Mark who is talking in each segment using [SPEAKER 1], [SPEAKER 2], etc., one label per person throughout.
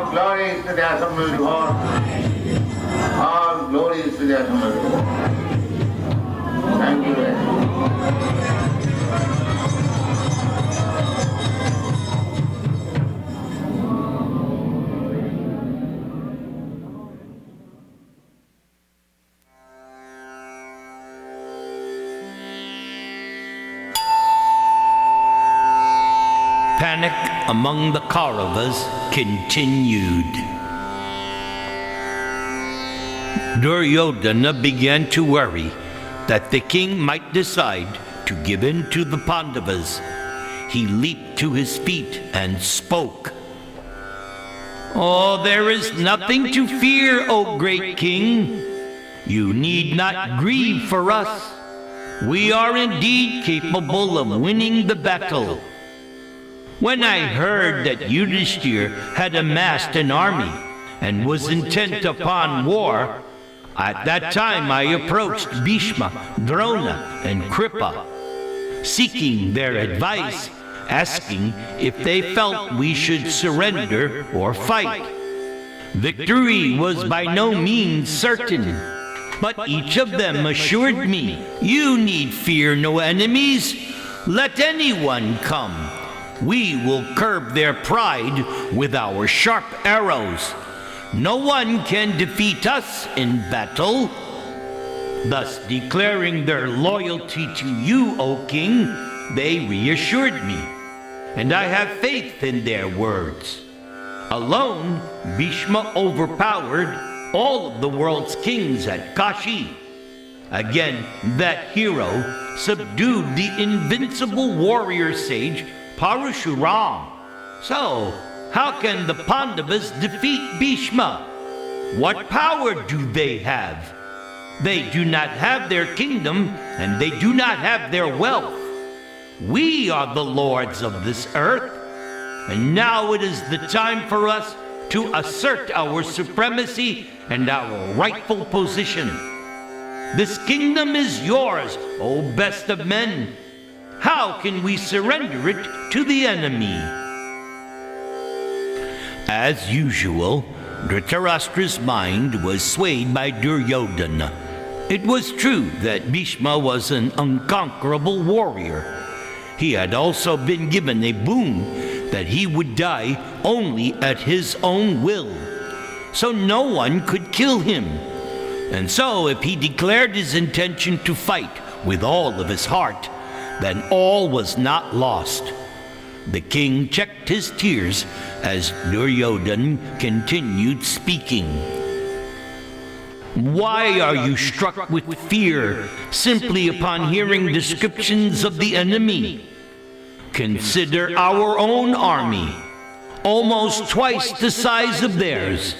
[SPEAKER 1] All glory is to the assembled Lord. All glory is to the assembled Lord. Thank you very much.
[SPEAKER 2] Panic among the Kauravas continued. Duryodhana began to worry that the king might decide to give in to the Pandavas. He leaped to his feet and spoke. "Oh, there is nothing to fear, O great king. You need not grieve for us. We are indeed capable of winning the battle. When I heard that Yudhishthir had amassed an army and was intent upon war, at that time I approached Bhishma, Drona, and Kripa, seeking their advice, asking if they felt we should surrender or fight. Victory was by no means certain, but each of them assured me, 'You need fear no enemies. Let anyone come. We will curb their pride with our sharp arrows. No one can defeat us in battle.' Thus declaring their loyalty to you, O king, they reassured me, and I have faith in their words. Alone, Bhishma overpowered all of the world's kings at Kashi. Again, that hero subdued the invincible warrior sage Parashuram. So, how can the Pandavas defeat Bhishma? What power do they have? They do not have their kingdom, and they do not have their wealth. We are the lords of this earth, and now it is the time for us to assert our supremacy and our rightful position. This kingdom is yours, O best of men. How can we surrender it to the enemy?" As usual, Dhritarashtra's mind was swayed by Duryodhana. It was true that Bhishma was an unconquerable warrior. He had also been given a boon that he would die only at his own will, so no one could kill him. And so if he declared his intention to fight with all of his heart, then all was not lost. The king checked his tears as Duryodhana continued speaking. "Why are you struck with fear simply upon hearing descriptions of the enemy? Consider our own army, almost twice the size of theirs.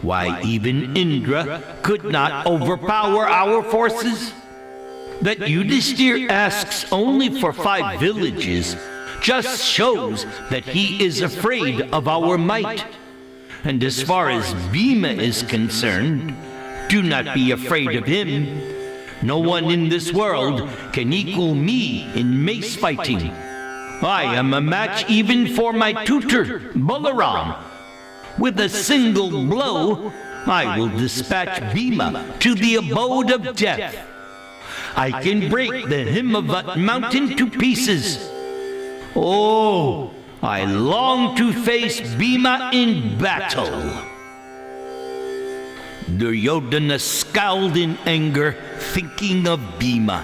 [SPEAKER 2] Why, even Indra could not overpower our forces. That Yudhishthir asks only for 5 villages just shows that he is afraid of our might. And as far as Bhima is concerned, do not be afraid of him. No one in this world can equal me in mace fighting. I am a match even for my tutor, Balaram. With a single blow, I will dispatch Bhima to the abode of death. I can break the Himavat mountain to pieces. Oh, I long to face Bhima in battle." Duryodhana scowled in anger, thinking of Bhima.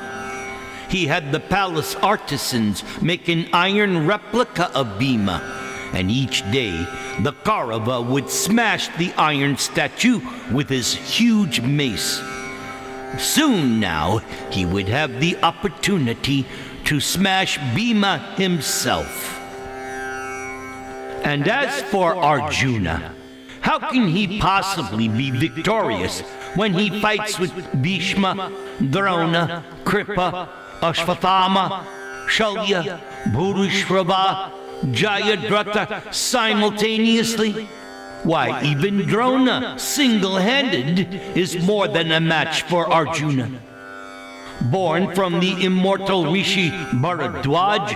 [SPEAKER 2] He had the palace artisans make an iron replica of Bhima, and each day the Kaurava would smash the iron statue with his huge mace. Soon now, he would have the opportunity to smash Bhima himself. And as for Arjuna, how can he possibly be victorious when he fights with Bhishma, Drona, Kripa, Ashvatthama, Shalya, Bhurishrava, Jayadratha simultaneously? Why, even Drona, single-handed, is more than a match for Arjuna. Born from the immortal Rishi Bharadwaj,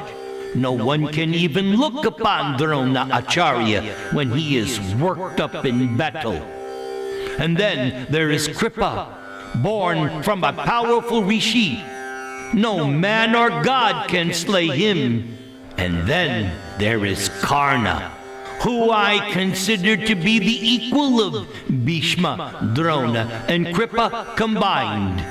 [SPEAKER 2] No one can even look upon Drona Acharya when he is worked up in battle. And then there is Kripa, born from a powerful rishi. No man or god can slay him. And then there is Karna, who I consider to be the equal of Bhishma, Drona, and Kripa combined.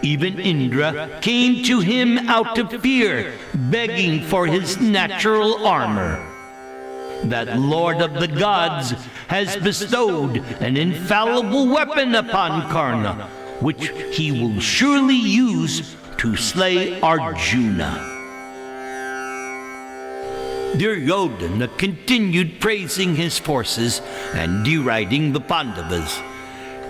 [SPEAKER 2] Even Indra came to him out of fear, begging for his natural armor. That Lord of the gods has bestowed an infallible weapon upon Karna, which he will surely use to slay Arjuna. Duryodhana continued praising his forces and deriding the Pandavas.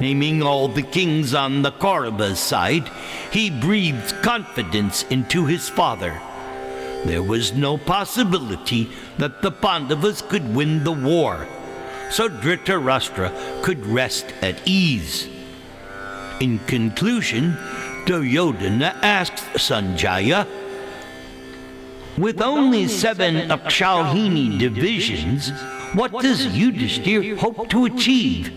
[SPEAKER 2] Naming all the kings on the Kauravas' side, he breathed confidence into his father. There was no possibility that the Pandavas could win the war, so Dhritarashtra could rest at ease. In conclusion, Duryodhana asked Sanjaya, "With only 7 Akshauhini divisions, what does Yudhishthir hope to achieve?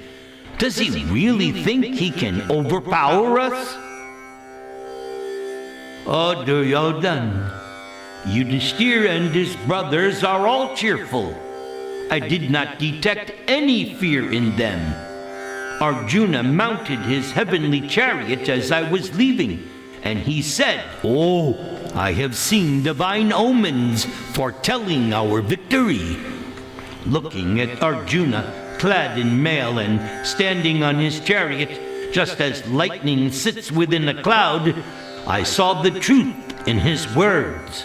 [SPEAKER 2] Does he really think he can overpower us?" "Oh, Duryodhana, Yudhishthir and his brothers are all cheerful. I did not detect any fear in them. Arjuna mounted his heavenly chariot as I was leaving, and he said, 'Oh, I have seen divine omens foretelling our victory.' Looking at Arjuna, clad in mail and standing on his chariot, just as lightning sits within a cloud, I saw the truth in his words."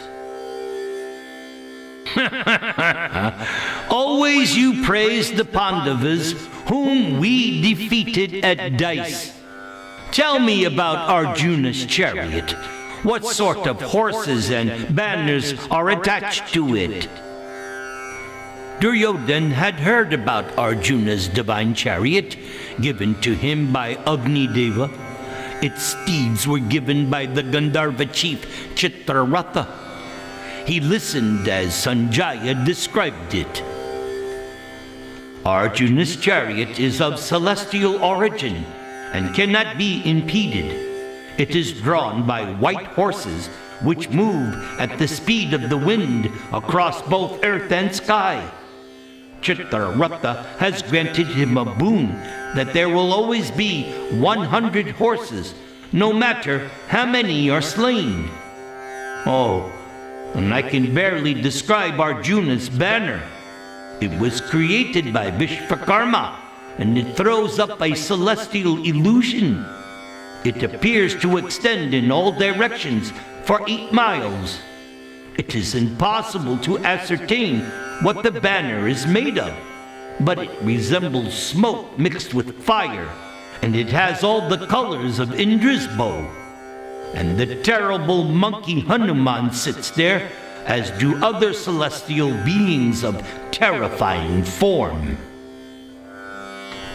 [SPEAKER 2] Always you praise the Pandavas, whom we defeated at dice. Tell me about Arjuna's chariot. What sort of horses and banners are attached to it? Duryodhana had heard about Arjuna's divine chariot, given to him by Agni Deva. Its steeds were given by the Gandharva chief Chitraratha. He listened as Sanjaya described it. Arjuna's chariot is of celestial origin and cannot be impeded. It is drawn by white horses which move at the speed of the wind across both earth and sky. Chitraratha has granted him a boon that there will always be 100 horses, no matter how many are slain. Oh, and I can barely describe Arjuna's banner. It was created by Vishvakarma, and it throws up a celestial illusion. It appears to extend in all directions for 8 miles. It is impossible to ascertain what the banner is made of, but it resembles smoke mixed with fire, and it has all the colors of Indra's bow. And the terrible monkey Hanuman sits there, as do other celestial beings of terrifying form.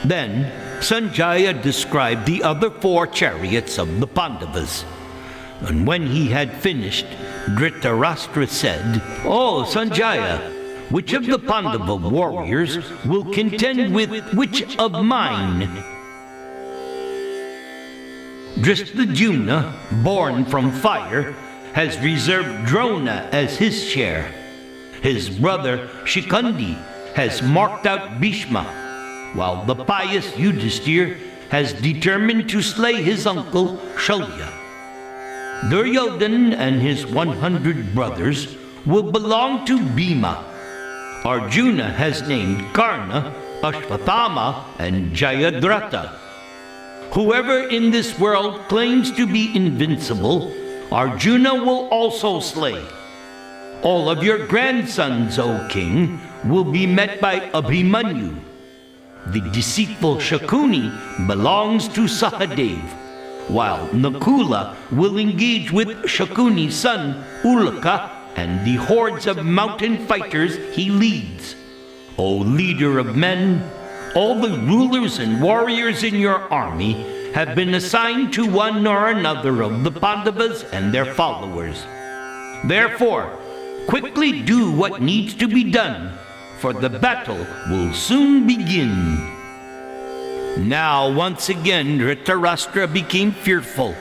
[SPEAKER 2] Then Sanjaya described the other 4 chariots of the Pandavas. And when he had finished, Dhritarashtra said, "Oh, Sanjaya, which of the Pandava warriors will contend with which of mine?" Dhristadyumna, born from fire, has reserved Drona as his share. His brother Shikandi has marked out Bhishma, while the pious Yudhishthir has determined to slay his uncle Shalya. Duryodhana and his 100 brothers will belong to Bhima. Arjuna has named Karna, Ashvathama, and Jayadratha. Whoever in this world claims to be invincible, Arjuna will also slay. All of your grandsons, O king, will be met by Abhimanyu. The deceitful Shakuni belongs to Sahadev, while Nakula will engage with Shakuni's son, Ulaka, and the hordes of mountain fighters he leads. O leader of men, all the rulers and warriors in your army have been assigned to one or another of the Pandavas and their followers. Therefore, quickly do what needs to be done, for the battle will soon begin." Now once again Dhritarashtra became fearful.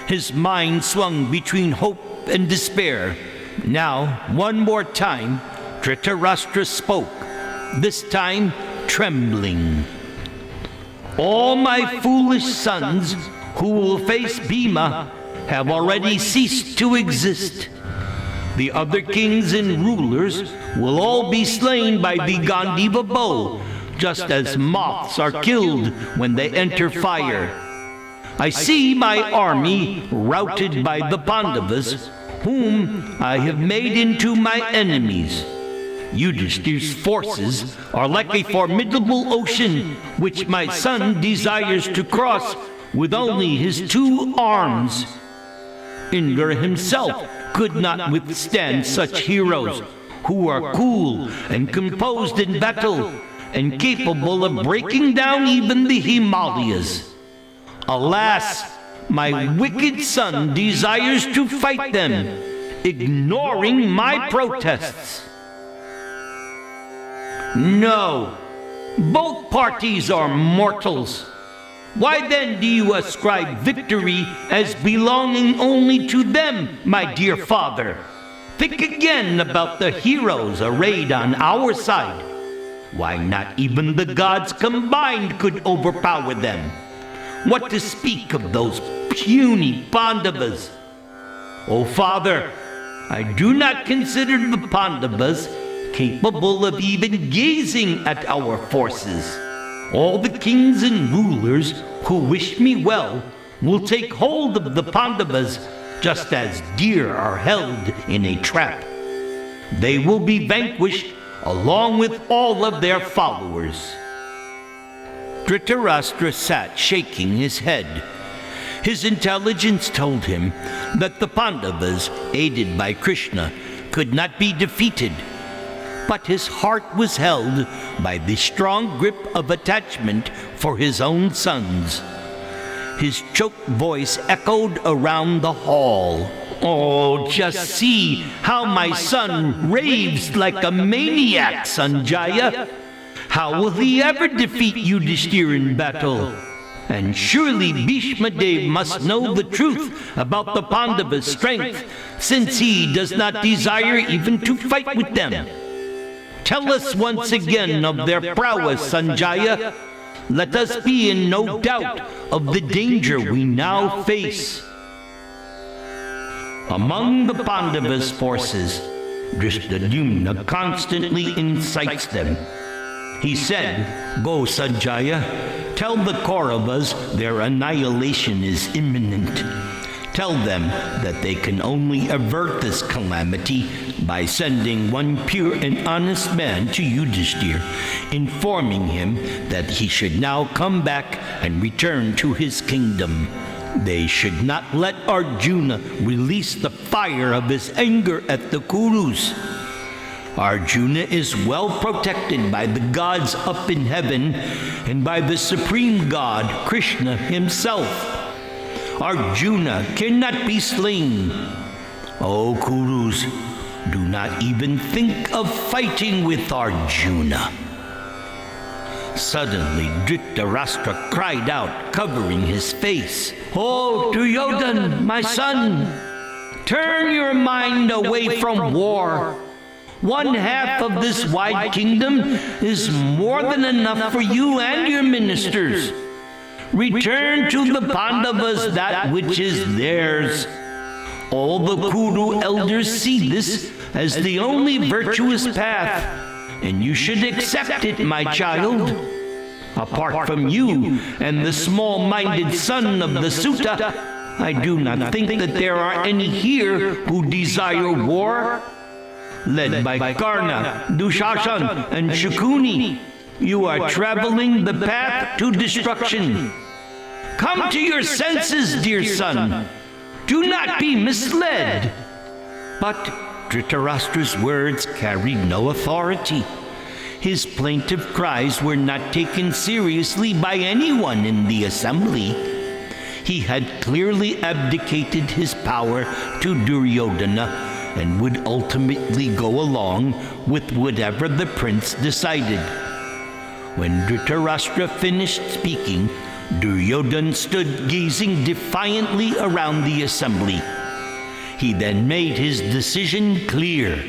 [SPEAKER 2] His mind swung between hope and despair. Now, one more time, Dhritarashtra spoke, this time trembling. "All my foolish sons who will face Bhima have already ceased to exist. The other kings and rulers will all be slain by the Gandiva bow, just as moths are killed when they enter fire. I see my army routed by the Pandavas, whom I have made into my enemies. Yudhishthir's forces are like a formidable ocean which my son desires to cross with only his 2 arms. Indra himself could not withstand such heroes who are cool and composed in battle and capable of breaking down even the Himalayas. Alas, my wicked son desires to fight them, ignoring my protests. No, both parties are mortals. Why then do you ascribe victory as belonging only to them, my dear father? Think again about the heroes arrayed on our side. Why, not even the gods combined could overpower them. What to speak of those puny Pandavas? Oh, father, I do not consider the Pandavas capable of even gazing at our forces. All the kings and rulers who wish me well will take hold of the Pandavas just as deer are held in a trap. They will be vanquished along with all of their followers." Dhritarashtra sat shaking his head. His intelligence told him that the Pandavas, aided by Krishna, could not be defeated. But his heart was held by the strong grip of attachment for his own sons. His choked voice echoed around the hall. "Oh, just see how my son raves like a maniac, Sanjaya. How will he ever defeat Yudhishthir in battle? And surely Bhishma Dev must know the truth about the Pandavas' strength, since he does not desire even to fight with them. Tell us once again of their prowess, Sanjaya. Let us be in no doubt of the danger we now face." Among the Pandavas' forces, Dhristadyumna constantly incites them. He said, "Go, Sanjaya, tell the Kauravas their annihilation is imminent. Tell them that they can only avert this calamity by sending one pure and honest man to Yudhishthir, informing him that he should now come back and return to his kingdom. They should not let Arjuna release the fire of his anger at the Kurus. Arjuna is well protected by the gods up in heaven and by the supreme god, Krishna himself. Arjuna cannot be slain. O Kurus, do not even think of fighting with Arjuna." Suddenly, Dhritarashtra cried out, covering his face, "Oh, Duryodhana, my son, turn your mind away from war. 1/2 of this wide kingdom is more than enough for you and your ministers. Return to the Pandavas that which is theirs. All the Kuru elders see this as the only virtuous path, and you should accept it, my child. Apart from you and the small-minded son of the Sutta, I do not think that there are any here who desire war. Led by Karna, Dushashan, and Shukuni, you are traveling the path to destruction. Come to your senses, dear son. Do not be misled." But Dhritarashtra's words carried no authority. His plaintive cries were not taken seriously by anyone in the assembly. He had clearly abdicated his power to Duryodhana and would ultimately go along with whatever the prince decided. When Dhritarashtra finished speaking, Duryodhana stood gazing defiantly around the assembly. He then made his decision clear.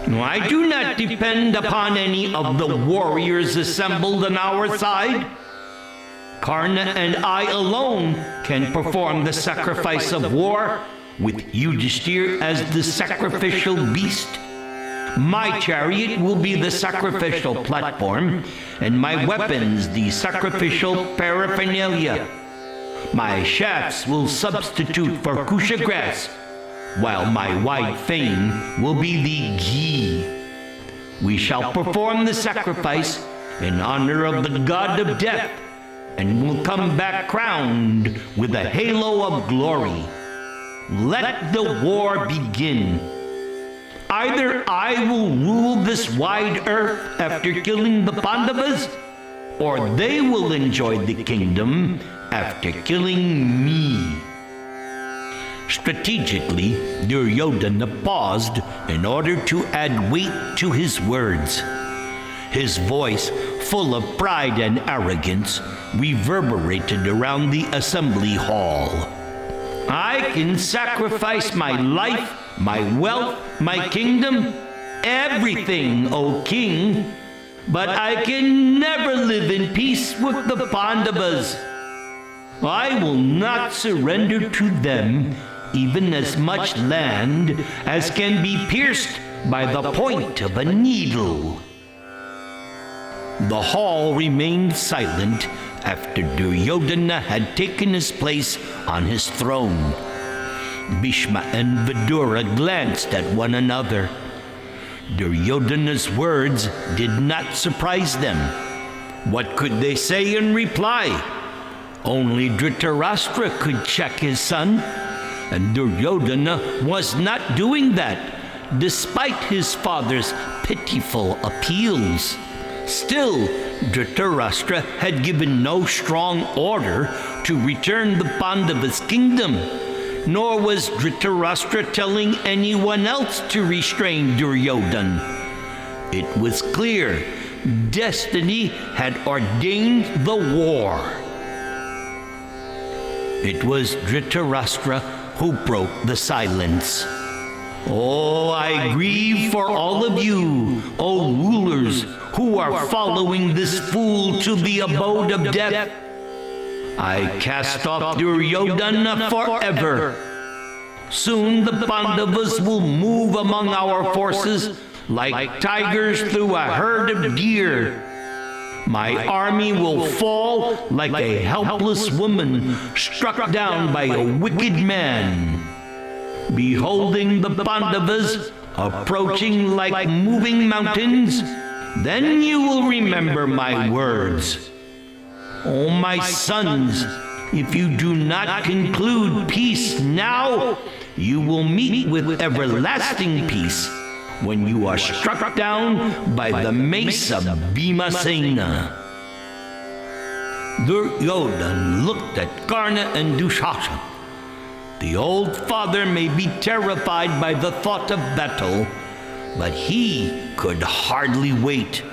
[SPEAKER 2] I do not depend upon any of the warriors assembled on our side. Karna and I alone can perform the sacrifice of war, with Yudhishthir as the sacrificial beast. My chariot will be the sacrificial platform, and my weapons the sacrificial paraphernalia. My shafts will substitute for kusha grass, while my white fame will be the ghee. We shall perform the sacrifice in honor of the god of death, and will come back crowned with a halo of glory. Let the war begin. Either I will rule this wide earth after killing the Pandavas, or they will enjoy the kingdom after killing me. Strategically, Duryodhana paused in order to add weight to his words. His voice, full of pride and arrogance, reverberated around the assembly hall. I can sacrifice my life, my wealth, my kingdom, everything, O king, but I can never live in peace with the Pandavas. I will not surrender to them even as much land as can be pierced by the point of a needle. The hall remained silent after Duryodhana had taken his place on his throne. Bhishma and Vidura glanced at one another. Duryodhana's words did not surprise them. What could they say in reply? Only Dhritarashtra could check his son, and Duryodhana was not doing that, despite his father's pitiful appeals. Still, Dhritarashtra had given no strong order to return the Pandavas' kingdom, nor was Dhritarashtra telling anyone else to restrain Duryodhana. It was clear destiny had ordained the war. It was Dhritarashtra who broke the silence. Oh, I grieve for all of you, O rulers, who are following this fool to the abode of death. I cast off Duryodhana forever. Soon the Pandavas will move among our forces like tigers through a herd of deer. My army will fall like a helpless woman struck down by a wicked man. Beholding the Pandavas approaching like moving mountains, then you will remember my words. O my sons, if you do not conclude peace now, you will meet with everlasting peace when you are struck down by the mace of Bhimasena. Duryodhana looked at Karna and Dushasana. The old father may be terrified by the thought of battle, but he could hardly wait.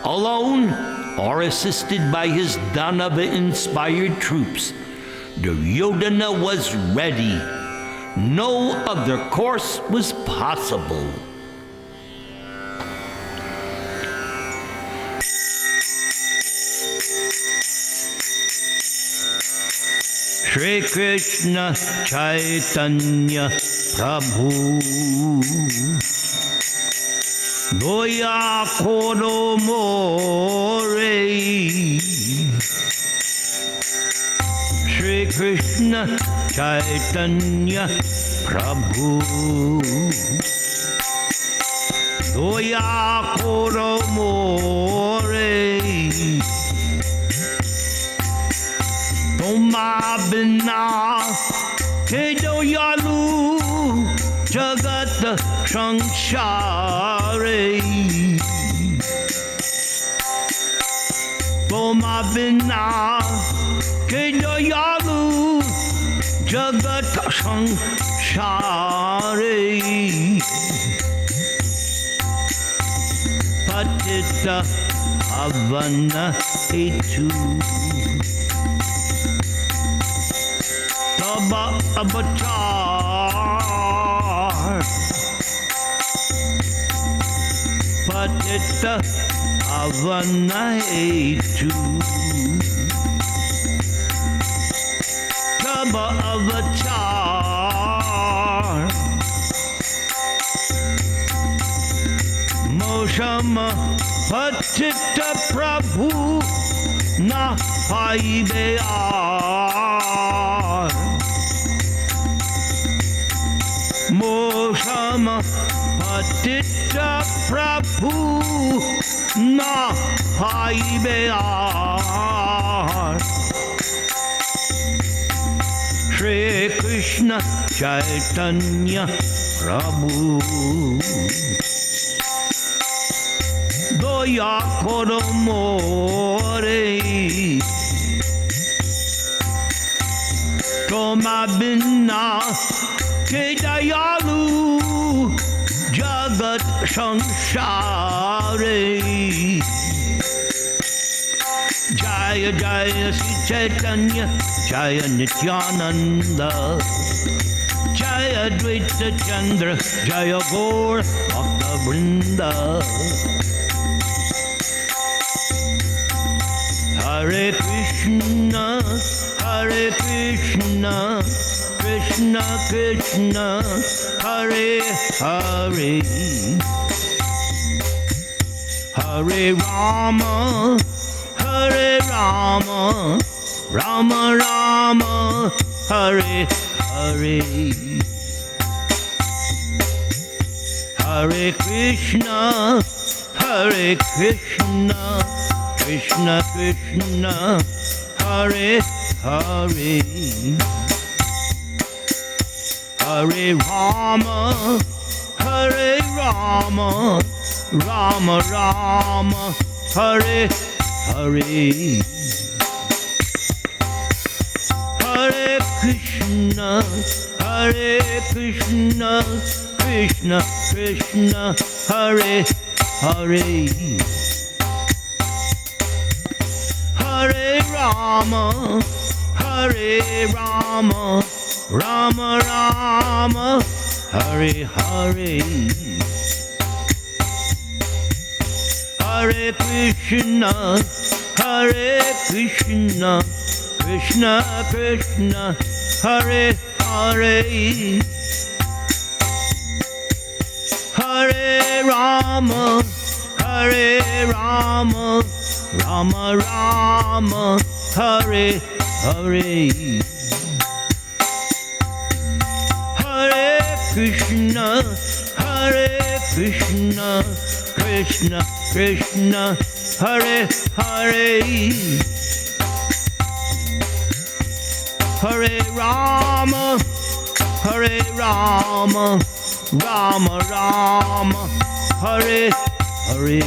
[SPEAKER 2] Alone, or assisted by his Danava-inspired troops, Duryodhana was ready. No other course was possible. Shri Krishna Chaitanya Prabhu Doya Koro More Shri Krishna Chaitanya Prabhu Doya Koro More Toma bina ke doyalu jagat samsare. Toma bina ke doyalu jagat samsare. Patita avana etu Taba avatar Patita avana etu Taba avatar Moshama Patita Prabhu Na Paibe Moshama Patita Prabhu Na Paibe Shri Krishna Chaitanya Prabhu Doya koro more Toma binna ke dayalu Jagat sanshare Jaya Jaya Sri Chaitanya Jaya Nityananda Jaya Dvaita Chandra Jaya Gaur Bhakta Vrinda Hare Krishna Krishna Krishna Hare Hare Hare Rama Hare Rama Rama Rama Hare Hare Hare Krishna Krishna Krishna Hare Hare Hare Rama Rama Rama Hare Hare Hare Krishna Krishna Krishna Hare Hare Hare Rama Rama Rama Hare Hare Hare Krishna Krishna Krishna Hare Hare Hare Rama Rama Rama Hare Hare Hare Krishna Krishna Krishna Hare Hare Hare Rama Rama Rama Hare Hare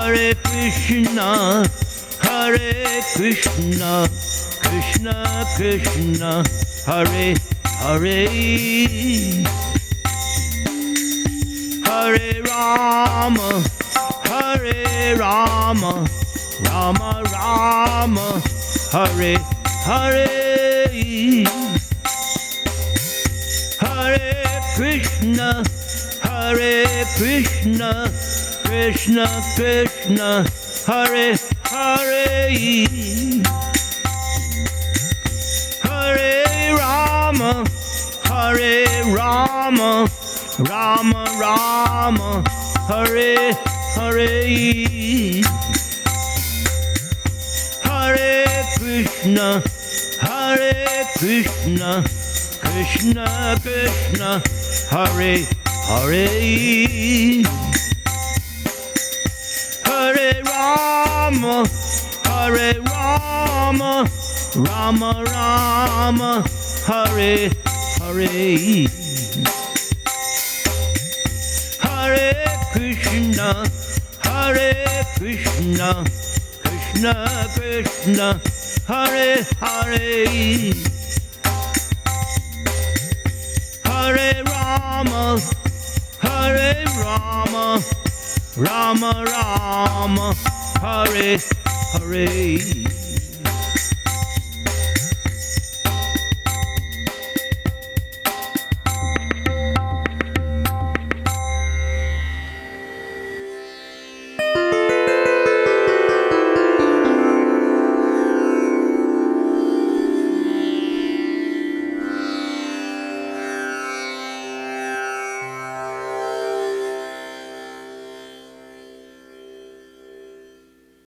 [SPEAKER 2] Hare Krishna Krishna Krishna Hare Hare Hare Rama Rama Rama Hare Hare Hare Krishna Krishna Krishna Hare Hare Hare Rama Rama Rama Hare Hare Hare Krishna Krishna Krishna Hare Hare Hare Rama Rama Rama Hare Hare Hare Krishna Krishna Krishna Hare Hare Hare Rama, Hare Rama, Rama Rama, Hare Hare.